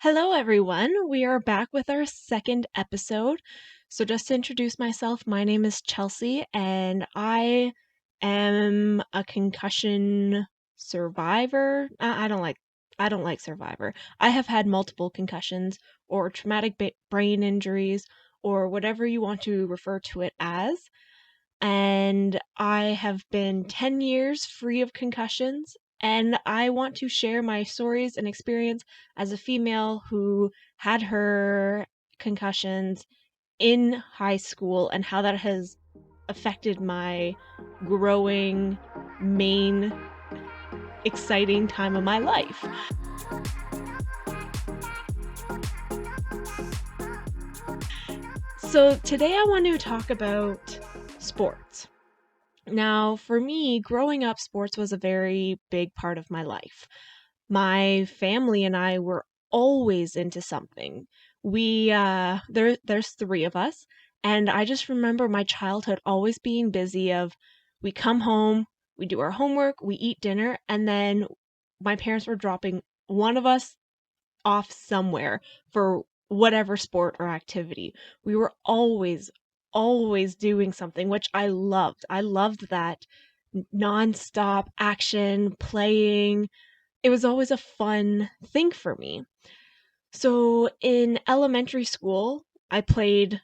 Hello, everyone. We are back with our second episode. So, just to introduce myself, my name is Chelsea, and I am a concussion survivor. I don't like survivor. I have had multiple concussions or traumatic brain injuries or whatever you want to refer to it as. And I have been 10 years free of concussions. And I want to share my stories and experience as a female who had her concussions in high school and how that has affected my growing, main, exciting time of my life. So, today I want to talk about sports. Now, for me, growing up, sports was a very big part of my life. My family and I were always into something. There's three of us, and I just remember my childhood always being busy of we come home, we do our homework, we eat dinner, and then my parents were dropping one of us off somewhere for whatever sport or activity. We were always doing something, which I loved. I loved that nonstop action, playing. It was always a fun thing for me. So in elementary school, I played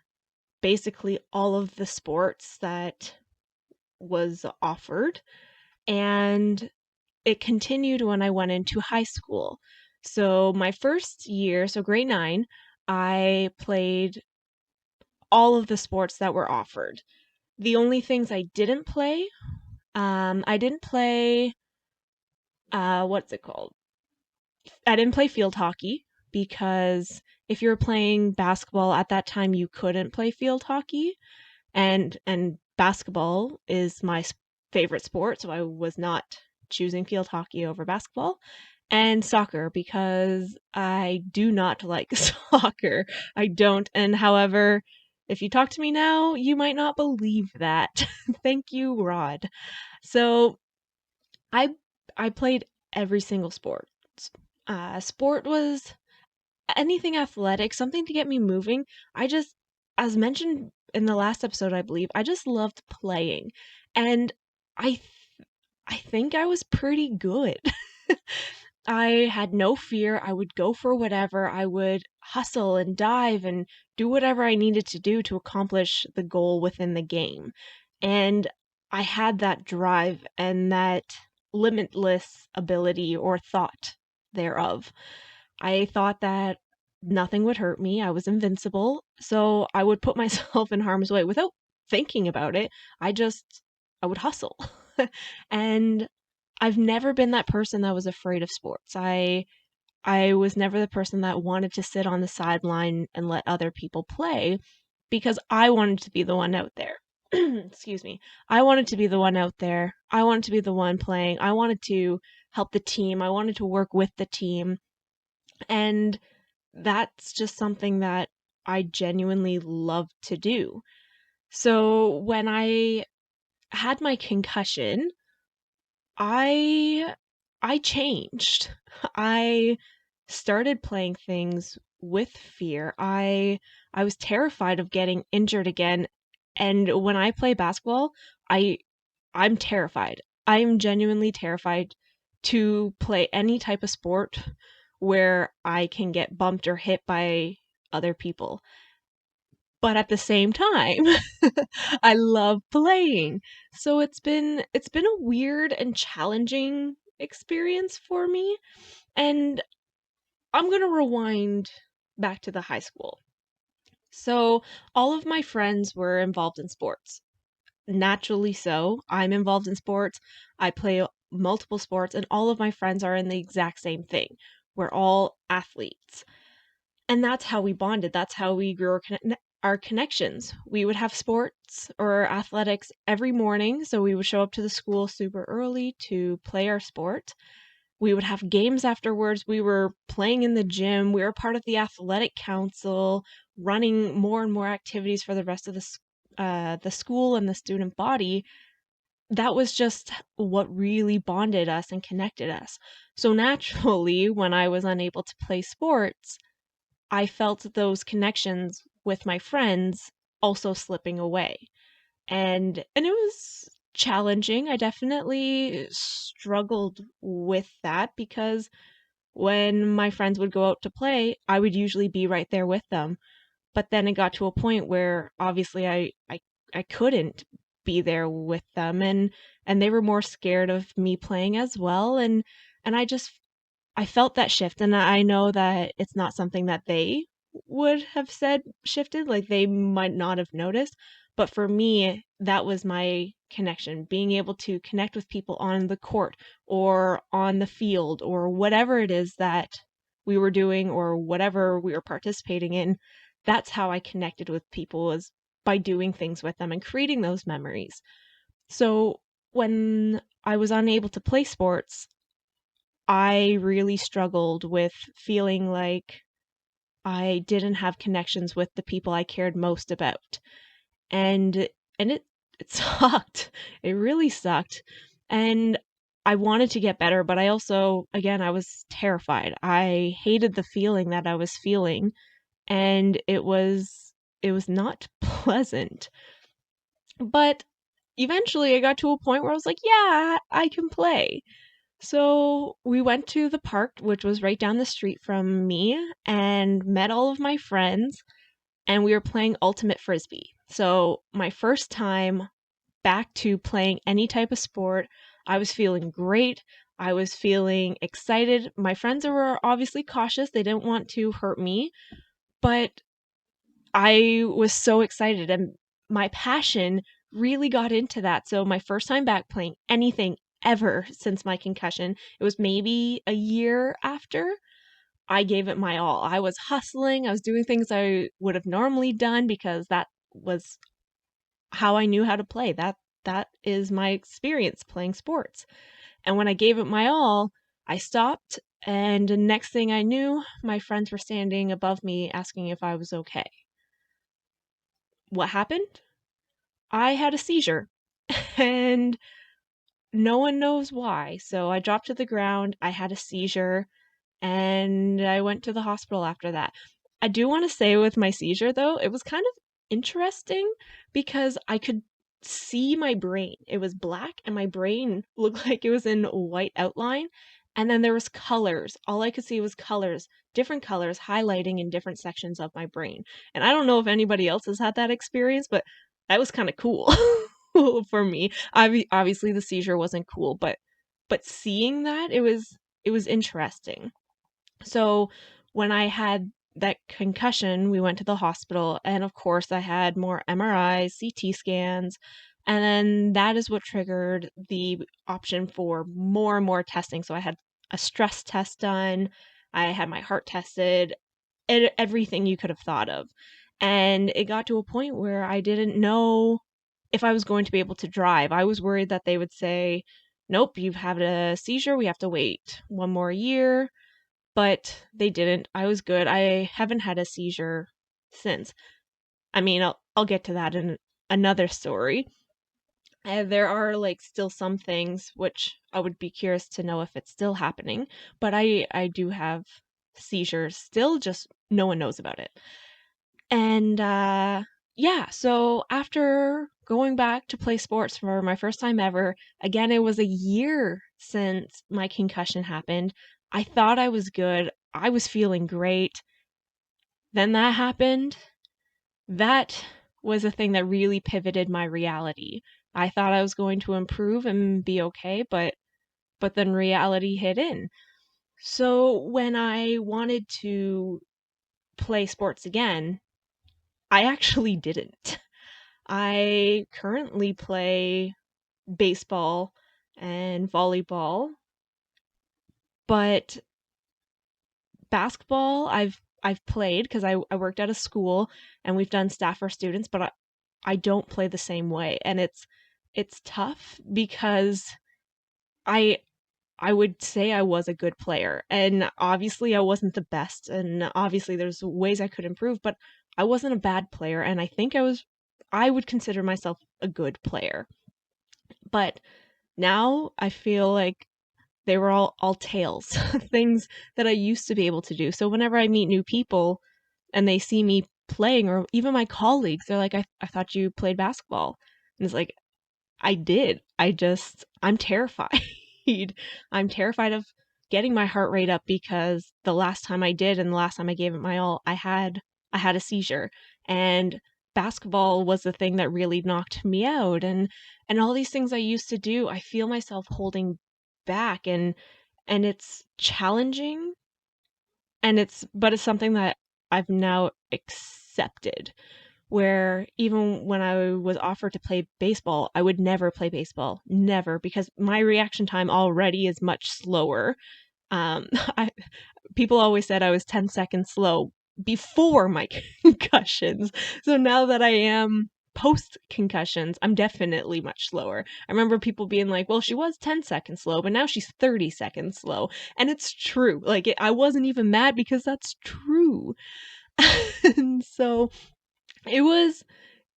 basically all of the sports that was offered, and it continued when I went into high school. So my first year, so grade 9, I played all of the sports that were offered. The only things I didn't play, I didn't play, what's it called? I didn't play field hockey because if you were playing basketball at that time, you couldn't play field hockey, and basketball is my favorite sport, so I was not choosing field hockey over basketball. And soccer because I do not like soccer. I don't. And however, if you talk to me now, you might not believe that. Thank you, Rod. So I I played every single sport. Sport was anything athletic, something to get me moving. I just, as mentioned in the last episode, I believe, I just loved playing. And I th- I think I was pretty good. I had no fear. I would go for whatever. I would hustle and dive and do whatever I needed to do to accomplish the goal within the game. And I had that drive and that limitless ability or thought thereof. I thought that nothing would hurt me. I was invincible. So I would put myself in harm's way without thinking about it. I would hustle. And I've never been that person that was afraid of sports. I was never the person that wanted to sit on the sideline and let other people play because I wanted to be the one out there. Excuse me. I wanted to be the one out there. I wanted to be the one playing. I wanted to help the team. I wanted to work with the team. And that's just something that I genuinely love to do. So when I had my concussion, I I changed. I started playing things with fear. I was terrified of getting injured again. And when I play basketball, I I'm terrified. I'm genuinely terrified to play any type of sport where I can get bumped or hit by other people. But at the same time, I love playing. So it's been a weird and challenging experience for me. And I'm going to rewind back to the high school. So all of my friends were involved in sports. Naturally so. I'm involved in sports. I play multiple sports and all of my friends are in the exact same thing. We're all athletes. And that's how we bonded. That's how we grew our connections. We would have sports or athletics every morning. So we would show up to the school super early to play our sport. We would have games afterwards. We were playing in the gym. We were part of the athletic council, running more and more activities for the rest of the school and the student body. that was just what really bonded us and connected us. So naturally, when I was unable to play sports, I felt those connections with my friends also slipping away. And it was challenging. I definitely struggled with that because when my friends would go out to play, I would usually be right there with them. But then it got to a point where obviously I couldn't be there with them, and they were more scared of me playing as well, and I felt that shift, and I know that it's not something that they would have said shifted, like they might not have noticed, but for me, that was my connection, being able to connect with people on the court or on the field or whatever it is that we were doing or whatever we were participating in. That's how I connected with people, was by doing things with them and creating those memories. So when I was unable to play sports, I really struggled with feeling like I didn't have connections with the people I cared most about. And and it sucked. It really sucked. And I wanted to get better, but I also, again, I was terrified. I hated the feeling that I was feeling, and it was not pleasant. But eventually I got to a point where I was like, yeah, I can play. So we went to the park, which was right down the street from me, and met all of my friends, and we were playing Ultimate Frisbee. So my first time back to playing any type of sport, I was feeling great. I was feeling excited. My friends were obviously cautious. They didn't want to hurt me, but I was so excited, and my passion really got into that. So my first time back playing anything ever since my concussion, it was maybe a year after, I gave it my all. I was hustling, I was doing things I would have normally done because that was how I knew how to play. That is my experience playing sports. And when I gave it my all, I stopped, and the next thing I knew, my friends were standing above me asking if I was okay. What happened? I had a seizure, and no one knows why. So I dropped to the ground, I had a seizure, and I went to the hospital after that. I do want to say with my seizure though, it was kind of interesting because I could see my brain. It was black and my brain looked like it was in white outline. And then there was colors. All I could see was colors, different colors highlighting in different sections of my brain. And I don't know if anybody else has had that experience, but that was kind of cool for me. Obviously the seizure wasn't cool, but seeing that, it was interesting. So when I had that concussion, we went to the hospital, and of course, I had more MRIs, CT scans, and then that is what triggered the option for more and more testing. So I had a stress test done, I had my heart tested, everything you could have thought of. And it got to a point where I didn't know if I was going to be able to drive. I was worried that they would say, nope, you've had a seizure, we have to wait one more year, but they didn't. I was good. I haven't had a seizure since. I mean, I'll get to that in another story. There are like still some things which I would be curious to know if it's still happening, but I do have seizures still, just no one knows about it. And yeah, so after going back to play sports for my first time ever, again, it was a year since my concussion happened. I thought I was good. I was feeling great. Then that happened. That was a thing that really pivoted my reality. I thought I was going to improve and be okay, but then reality hit in. So when I wanted to play sports again, I actually didn't. I currently play baseball and volleyball, but basketball I've played because I worked at a school and we've done staff for students, but I don't play the same way. And it's tough because I I would say I was a good player. And obviously I wasn't the best, and obviously there's ways I could improve, but I wasn't a bad player, and I think I would consider myself a good player. But now I feel like they were all tales, things that I used to be able to do. So whenever I meet new people and they see me playing, or even my colleagues, they're like, I thought you played basketball. And it's like, I did. I'm terrified. I'm terrified of getting my heart rate up because the last time I did and the last time I gave it my all, I had a seizure. And basketball was the thing that really knocked me out, and all these things I used to do, I feel myself holding back, and it's challenging, and it's something that I've now accepted, where even when I was offered to play baseball, I would never play baseball, never, because my reaction time already is much slower. I People always said I was 10 seconds slow before my concussions. So now that I am post concussions, I'm definitely much slower. I remember people being like, well, she was 10 seconds slow, but now she's 30 seconds slow. And it's true. Like, I wasn't even mad because that's true. And so it was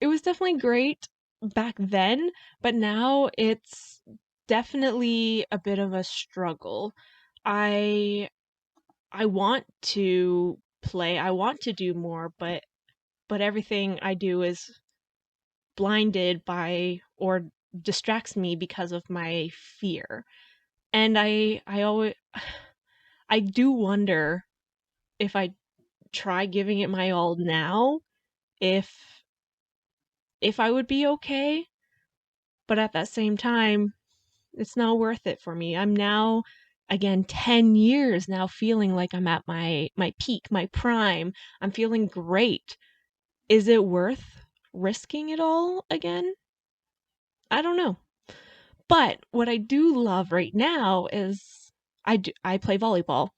it was definitely great back then, but now it's definitely a bit of a struggle. I I want to play, I want to do more, but everything I do is blinded by or distracts me because of my fear. And I always I do wonder if I try giving it my all now, if I would be okay, but at that same time, it's not worth it for me. I'm now, again, 10 years now feeling like I'm at my peak, my prime. I'm feeling great. Is it worth risking it all again? I don't know. But what I do love right now is I play volleyball.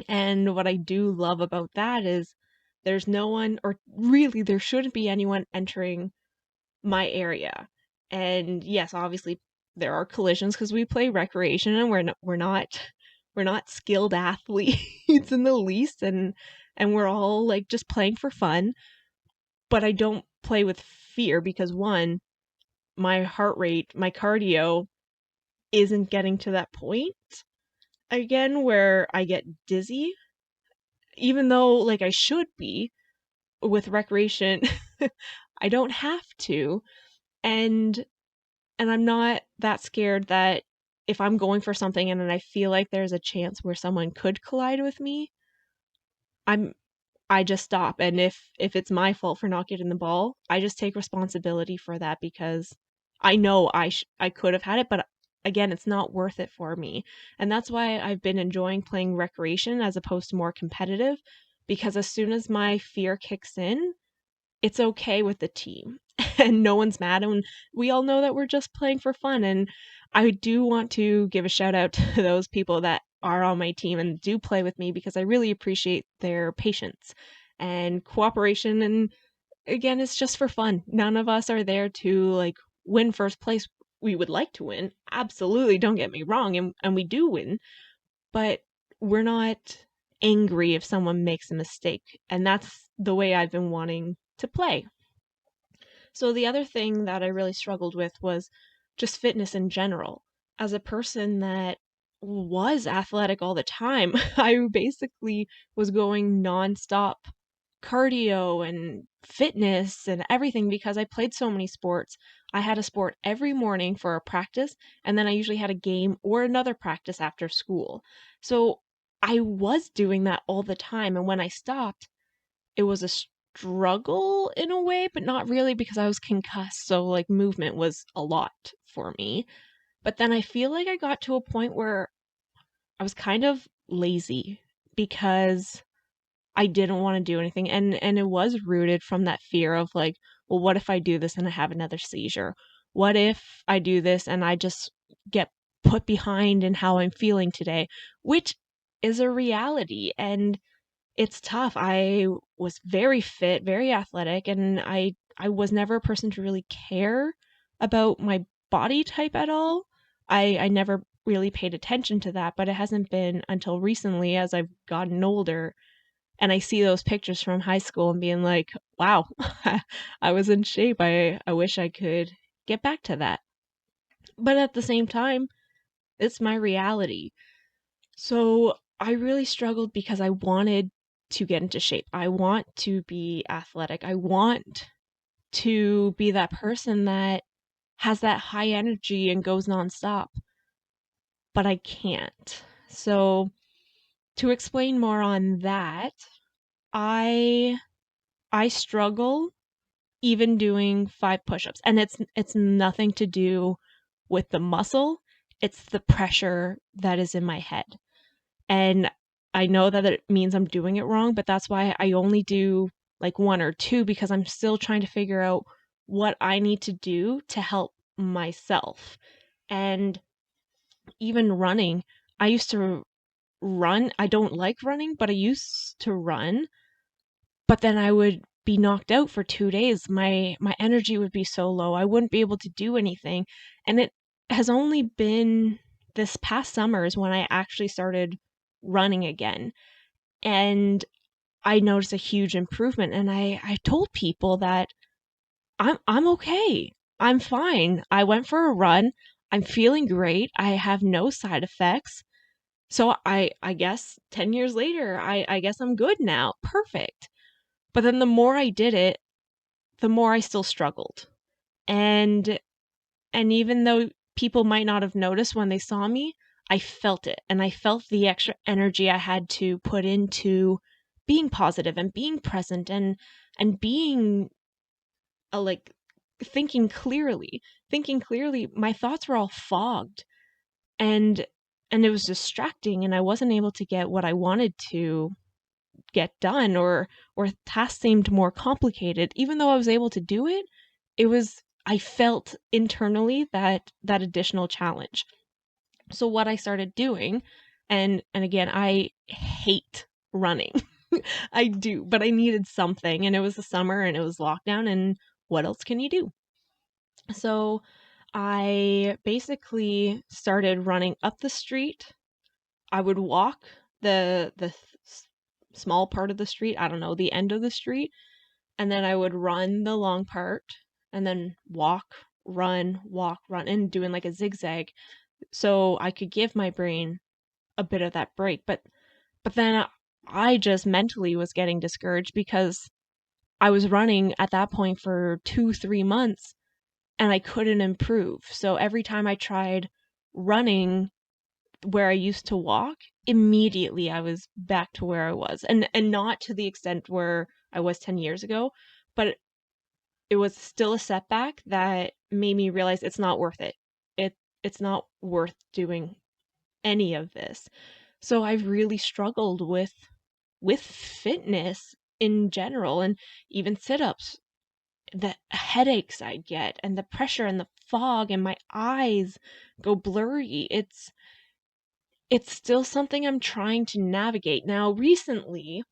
And what I do love about that is there's no one, or really there shouldn't be anyone entering my area. And yes, obviously there are collisions because we play recreation and we're not skilled athletes in the least, and we're all like just playing for fun, but I don't play with fear because one, my heart rate, my cardio isn't getting to that point again where I get dizzy, even though like I should be with recreation. I don't have to. And I'm not that scared that if I'm going for something and then I feel like there's a chance where someone could collide with me, I'm I just stop. And if it's my fault for not getting the ball, I just take responsibility for that because I know I could have had it, but again, it's not worth it for me. And that's why I've been enjoying playing recreation as opposed to more competitive, because as soon as my fear kicks in, it's okay with the team and no one's mad, and we all know that we're just playing for fun. And I do want to give a shout out to those people that are on my team and do play with me because I really appreciate their patience and cooperation. And again, it's just for fun. None of us are there to like win first place. We would like to win, absolutely, don't get me wrong, and we do win, but we're not angry if someone makes a mistake, and that's the way I've been wanting to play. So the other thing that I really struggled with was just fitness in general. As a person that was athletic all the time, I basically was going nonstop cardio and fitness and everything because I played so many sports. I had a sport every morning for a practice, and then I usually had a game or another practice after school. So I was doing that all the time. And when I stopped, it was a struggle in a way, but not really because I was concussed. So, like, movement was a lot for me. But then I feel like I got to a point where I was kind of lazy because I didn't want to do anything. And it was rooted from that fear of like, well, what if I do this and I have another seizure? What if I do this and I just get put behind in how I'm feeling today, which is a reality. And it's tough. I was very fit, very athletic, and I was never a person to really care about my body type at all. I never really paid attention to that, but it hasn't been until recently as I've gotten older and I see those pictures from high school and being like, wow, I was in shape. I wish I could get back to that. But at the same time, it's my reality. So I really struggled because I wanted to get into shape. I want to be athletic. I want to be that person that has that high energy and goes nonstop, but I can't. So to explain more on that, I I struggle even doing 5 push-ups, and it's nothing to do with the muscle, it's the pressure that is in my head. And I know that it means I'm doing it wrong, but that's why I only do like 1 or 2 because I'm still trying to figure out what I need to do to help myself. And even running, I used to run. I don't like running, but I used to run, but then I would be knocked out for 2 days. My energy would be so low. I wouldn't be able to do anything. And it has only been this past summer is when I actually started running again. And I noticed a huge improvement, and I told people that I'm okay. I'm fine. I went for a run. I'm feeling great. I have no side effects. So I guess 10 years later, I guess I'm good now. Perfect. But then the more I did it, the more I still struggled. And even though people might not have noticed when they saw me, I felt it. And I felt the extra energy I had to put into being positive and being present and being like thinking clearly. Thinking clearly, my thoughts were all fogged and it was distracting and I wasn't able to get what I wanted to get done, or tasks seemed more complicated. Even though I was able to do it, it was I felt internally that additional challenge. So what I started doing, and again, I hate running. I do, but I needed something, and it was the summer and it was lockdown, and what else can you do? So I basically started running up the street. I would walk small part of the street, I don't know, the end of the street, and then I would run the long part and then walk, run, and doing like a zigzag so I could give my brain a bit of that break. But then I just mentally was getting discouraged because I was running at that point for 2, 3 months and I couldn't improve. So every time I tried running where I used to walk, immediately I was back to where I was. And not to the extent where I was 10 years ago, but it was still a setback that made me realize it's not worth it. It's not worth doing any of this. So I've really struggled with fitness in general, and even sit-ups, the headaches I get and the pressure and the fog and my eyes go blurry. It's still something I'm trying to navigate. Now, recently,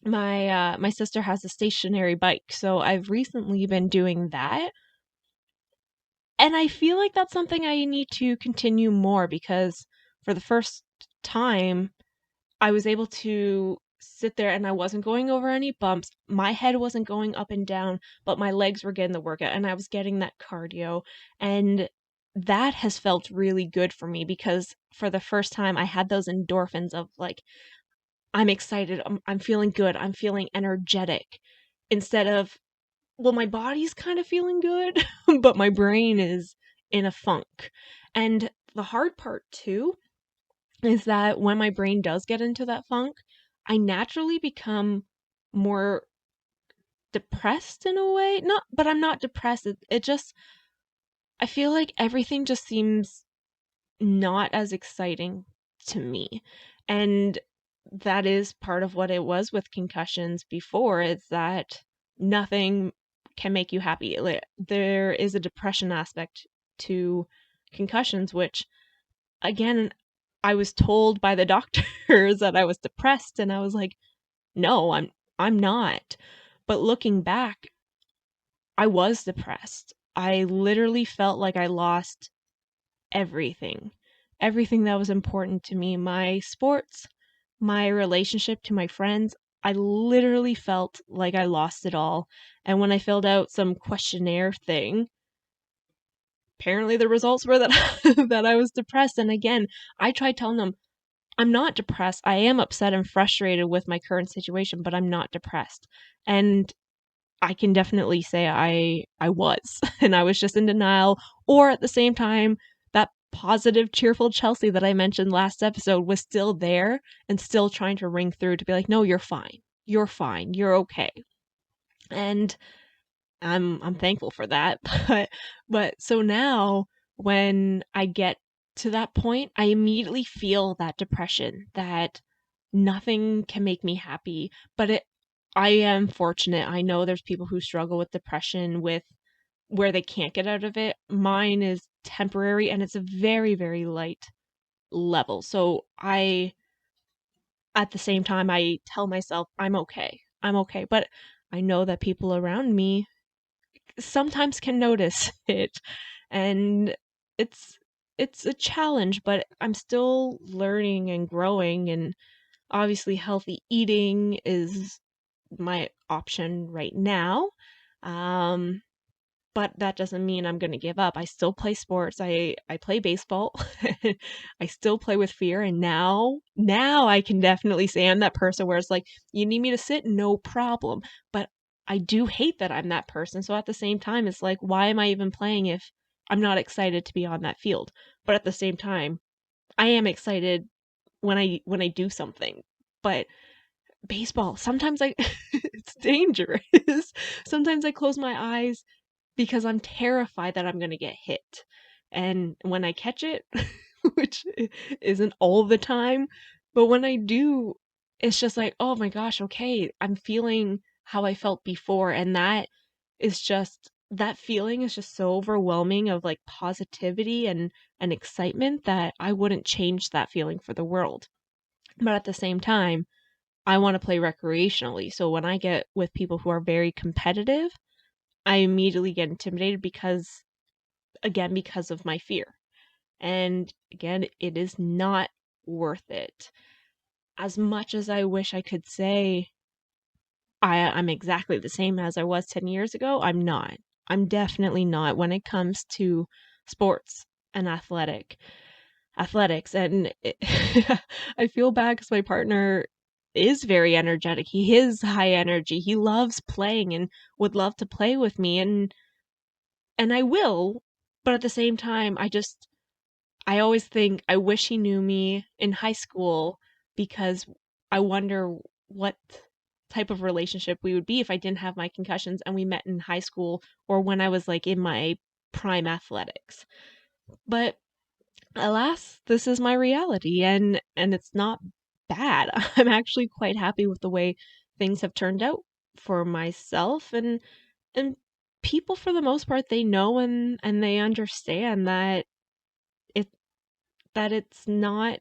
my sister has a stationary bike, so I've recently been doing that. And I feel like that's something I need to continue more because for the first time, I was able to sit there and I wasn't going over any bumps. My head wasn't going up and down, but my legs were getting the workout and I was getting that cardio. And that has felt really good for me because for the first time, I had those endorphins of like, I'm excited, I'm feeling good, I'm feeling energetic instead of, well, my body's kind of feeling good, but my brain is in a funk. And the hard part too is that when my brain does get into that funk, I naturally become more depressed in a way. Not, but I'm not depressed. It just, I feel like everything just seems not as exciting to me. And that is part of what it was with concussions before, is that nothing can make you happy. Like, there is a depression aspect to concussions, which again, I was told by the doctors that I was depressed and I was like, "No, I'm not." But looking back, I was depressed. I literally felt like I lost everything. Everything that was important to me, my sports, my relationship to my friends. I literally felt like I lost it all. And when I filled out some questionnaire thing, apparently the results were that that I was depressed. And again, I tried telling them, I'm not depressed. I am upset and frustrated with my current situation, but I'm not depressed. And I can definitely say I was, and I was just in denial, or at the same time, that positive, cheerful Chelsea that I mentioned last episode was still there and still trying to ring through to be like, "No, you're fine. You're fine. You're okay." And I'm thankful for that. But so now when I get to that point, I immediately feel that depression, that nothing can make me happy. But I am fortunate. I know there's people who struggle with depression with where they can't get out of it. Mine is temporary and it's a very, very light level. So at the same time, I tell myself I'm okay. I'm okay. But I know that people around me sometimes can notice it, and it's it's a challenge, but I'm still learning and growing, and obviously healthy eating is my option right now. Um, but that doesn't mean I'm going to give up. I still play sports. I play baseball. I still play with fear, and now I can definitely say I'm that person where it's like, you need me to sit, no problem. But I do hate that I'm that person. So at the same time, it's like, why am I even playing if I'm not excited to be on that field? But at the same time, I am excited when I do something. But baseball, sometimes I it's dangerous. Sometimes I close my eyes because I'm terrified that I'm gonna get hit. And when I catch it, which isn't all the time, but when I do, it's just like, oh my gosh, okay, I'm feeling how I felt before. And that feeling is just so overwhelming of like positivity and excitement that I wouldn't change that feeling for the world. But at the same time, I want to play recreationally. So when I get with people who are very competitive, I immediately get intimidated because of my fear. And again, it is not worth it. As much as I wish I could say I'm exactly the same as I was 10 years ago, I'm not. I'm definitely not when it comes to sports and athletics. And I feel bad because my partner is very energetic. He is high energy. He loves playing and would love to play with me. And I will, but at the same time, I always think I wish he knew me in high school because I wonder what type of relationship we would be if I didn't have my concussions and we met in high school or when I was like in my prime athletics. But alas, this is my reality and it's not bad. I'm actually quite happy with the way things have turned out for myself and people for the most part they know and they understand it that it's not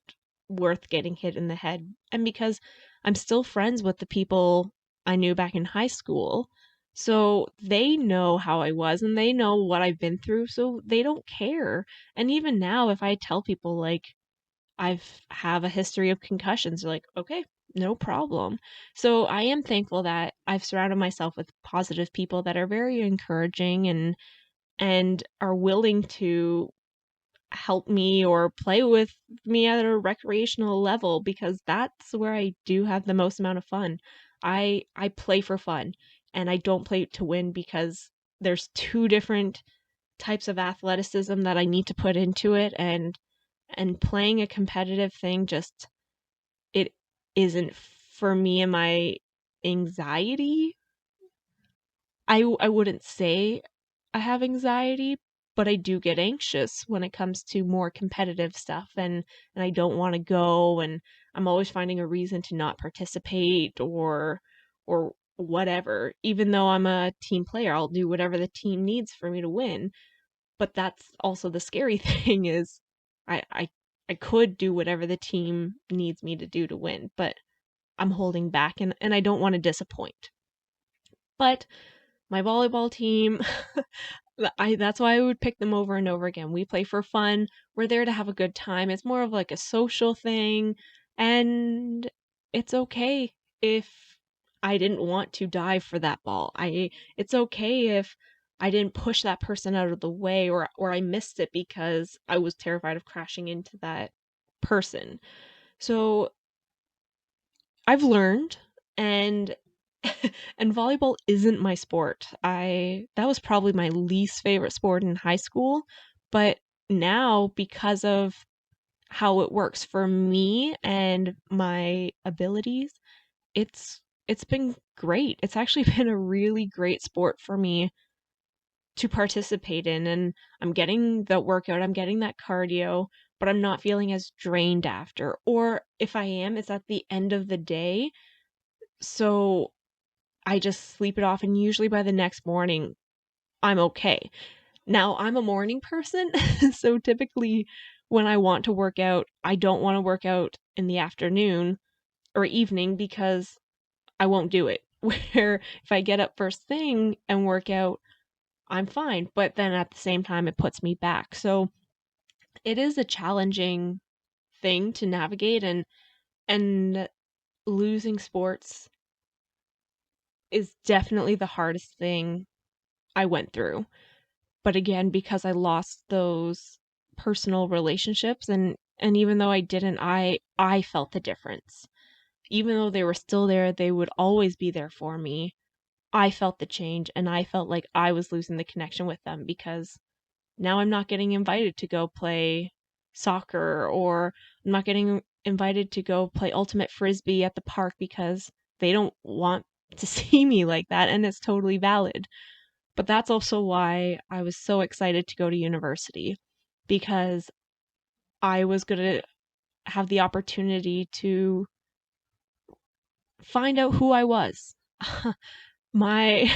worth getting hit in the head. And because I'm still friends with the people I knew back in high school, so they know how I was and they know what I've been through, so they don't care. And even now, if I tell people like I've have a history of concussions, they're like, okay, no problem. So I am thankful that I've surrounded myself with positive people that are very encouraging and are willing to help me or play with me at a recreational level because that's where I do have the most amount of fun. I play for fun and I don't play to win because there's two different types of athleticism that I need to put into it and playing a competitive thing just it isn't for me and my anxiety. I wouldn't say I have anxiety, but I do get anxious when it comes to more competitive stuff and I don't want to go and I'm always finding a reason to not participate or whatever. Even though I'm a team player, I'll do whatever the team needs for me to win. But that's also the scary thing is I I I could do whatever the team needs me to do to win, but I'm holding back and I don't want to disappoint. But my volleyball team, that's why I would pick them over and over again. We play for fun. We're there to have a good time. It's more of like a social thing, and it's okay if I didn't want to dive for that ball. It's okay if I didn't push that person out of the way, or I missed it because I was terrified of crashing into that person. So I've learned, and and volleyball isn't my sport. I That was probably my least favorite sport in high school, but now because of how it works for me and my abilities, it's been great. It's actually been a really great sport for me to participate in, and I'm getting the workout, I'm getting that cardio, but I'm not feeling as drained after. Or if I am, it's at the end of the day. So I just sleep it off, and usually by the next morning, I'm okay. Now, I'm a morning person, so typically when I want to work out, I don't want to work out in the afternoon or evening because I won't do it. Where if I get up first thing and work out, I'm fine. But then at the same time, it puts me back. So it is a challenging thing to navigate, and losing sports is definitely the hardest thing I went through. But again, because I lost those personal relationships, and even though I didn't, I felt the difference. Even though they were still there, they would always be there for me. I felt the change, and I felt like I was losing the connection with them because now I'm not getting invited to go play soccer, or I'm not getting invited to go play ultimate frisbee at the park because they don't want to see me like that, and it's totally valid. But that's also why I was so excited to go to university, because I was going to have the opportunity to find out who I was. my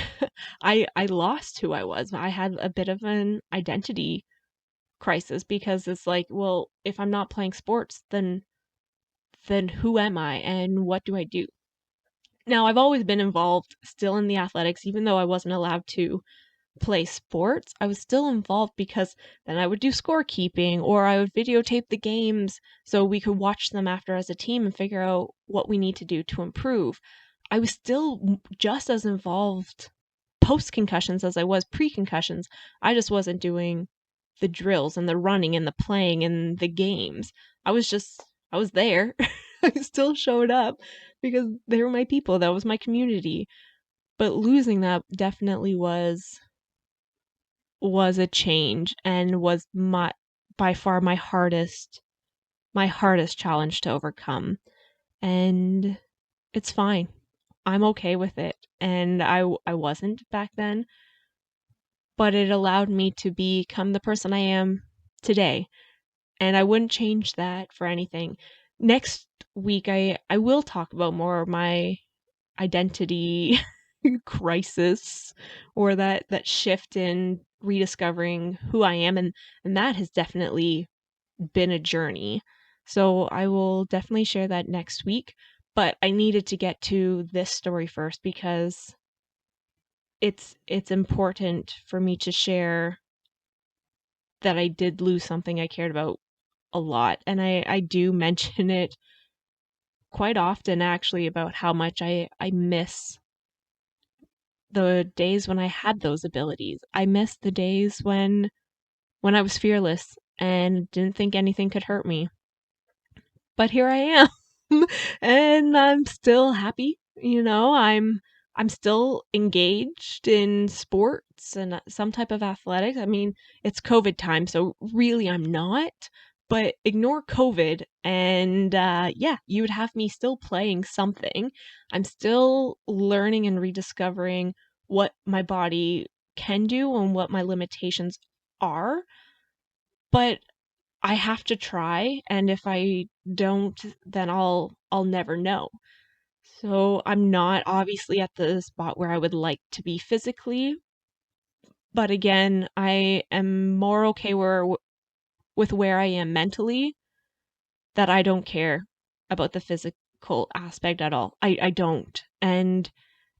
I lost who I was. I had a bit of an identity crisis because it's like, well, if I'm not playing sports, then who am I and what do I do? Now, I've always been involved still in the athletics, even though I wasn't allowed to play sports. I was still involved because then I would do scorekeeping, or I would videotape the games so we could watch them after as a team and figure out what we need to do to improve. I was still just as involved post concussions as I was pre concussions. I just wasn't doing the drills and the running and the playing and the games. I was there. I still showed up because they were my people. That was my community. But losing that definitely was a change, and was my by far my hardest challenge to overcome. And it's fine. I'm okay with it. And I wasn't back then, but it allowed me to become the person I am today. And I wouldn't change that for anything. Next week I will talk about more of my identity crisis, or that shift in rediscovering who I am, and that has definitely been a journey. So I will definitely share that next week, but I needed to get to this story first because it's important for me to share that I did lose something I cared about a lot, and I do mention it quite often actually about how much I miss the days when I had those abilities. I miss the days when I was fearless and didn't think anything could hurt me. But here I am. And I'm still happy, I'm still engaged in sports and some type of athletics. I mean, it's COVID time, so really I'm not. But ignore COVID, and yeah, you would have me still playing something. I'm still learning and rediscovering what my body can do and what my limitations are. But I have to try, and if I don't, then I'll never know. So I'm not obviously at the spot where I would like to be physically, but again, I am more okay with where I am mentally, that I don't care about the physical aspect at all. I don't. And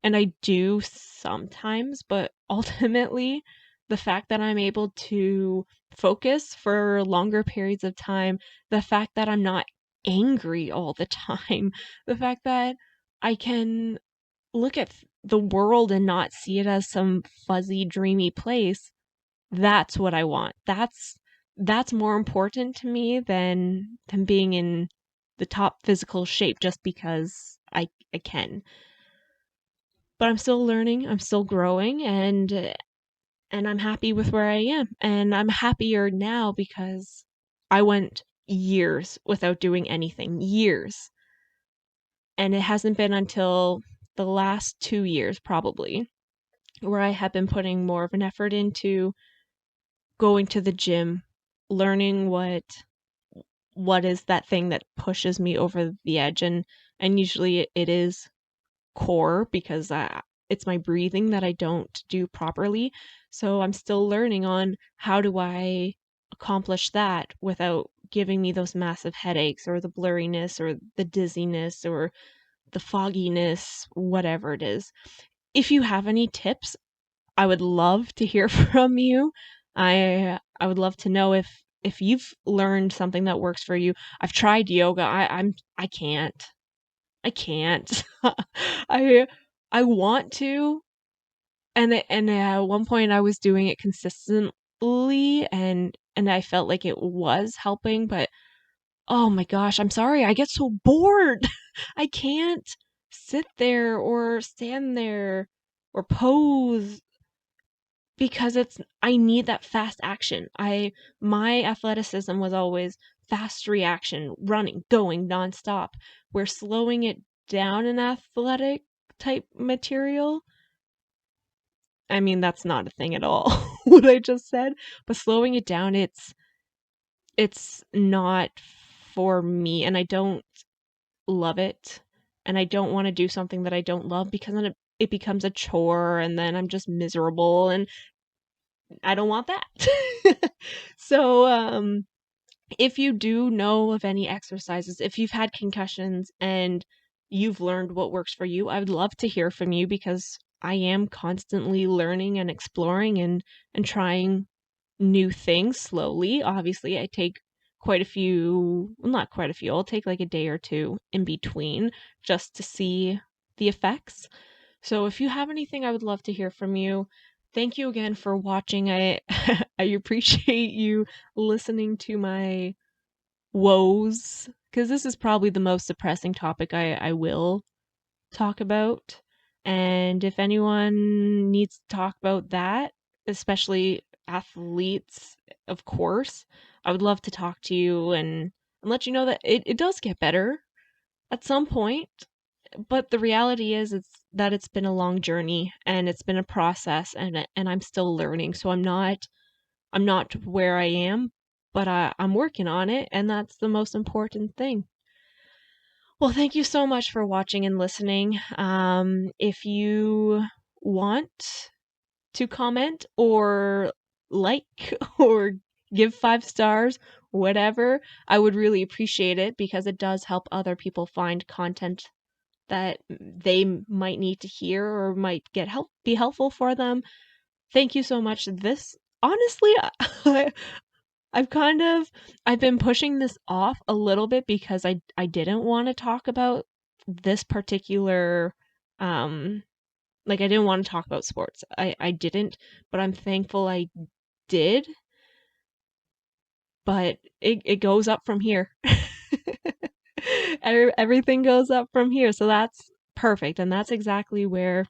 I do sometimes, but ultimately the fact that I'm able to focus for longer periods of time, the fact that I'm not angry all the time, the fact that I can look at the world and not see it as some fuzzy, dreamy place, that's what I want. That's more important to me than being in the top physical shape just because I can. But I'm still learning, I'm still growing, and I'm happy with where I am. And I'm happier now because I went years without doing anything. Years. And it hasn't been until the last 2 years probably where I have been putting more of an effort into going to the gym, learning what is that thing that pushes me over the edge, and usually it is core because it's my breathing that I don't do properly. So I'm still learning on how do I accomplish that without giving me those massive headaches or the blurriness or the dizziness or the fogginess, whatever it is. If you have any tips, I would love to hear from you. I would love to know if you've learned something that works for you. I've tried yoga. I can't. I can't. I I want to, and at one point I was doing it consistently, and I felt like it was helping, but oh my gosh, I'm sorry. I get so bored. I can't sit there or stand there or pose because I need that fast action. I My athleticism was always fast reaction, running, going nonstop. Where slowing it down in athletic type material, I mean that's not a thing at all what I just said, but slowing it down, it's not for me, and I don't love it, and I don't want to do something that I don't love because then it becomes a chore and then I'm just miserable, and I don't want that. So, if you do know of any exercises, if you've had concussions and you've learned what works for you, I would love to hear from you because I am constantly learning and exploring and trying new things slowly. Obviously, I take quite a few, well, not quite a few, I'll take like a day or two in between just to see the effects. So if you have anything, I would love to hear from you. Thank you again for watching. I I appreciate you listening to my woes because this is probably the most depressing topic I will talk about. And if anyone needs to talk about that, especially athletes, of course, I would love to talk to you and let you know that it does get better at some point. But the reality is it's been a long journey and it's been a process, and I'm still learning. So I'm not where I am, but I'm working on it, and that's the most important thing. Well, thank you so much for watching and listening. If you want to comment or like or give 5 stars, whatever, I would really appreciate it because it does help other people find content that they might need to hear or might be helpful for them. Thank you so much. This honestly, I've kind of I've been pushing this off a little bit because I didn't want to talk about this particular like I didn't want to talk about sports. I didn't, but I'm thankful I did, but it goes up from here. Everything goes up from here. So that's perfect, and that's exactly where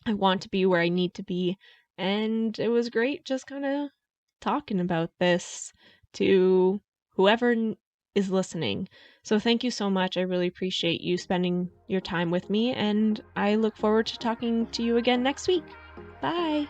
I want to be, where I need to be. And it was great just kind of talking about this to whoever is listening. So thank you so much. I really appreciate you spending your time with me, and I look forward to talking to you again next week. Bye.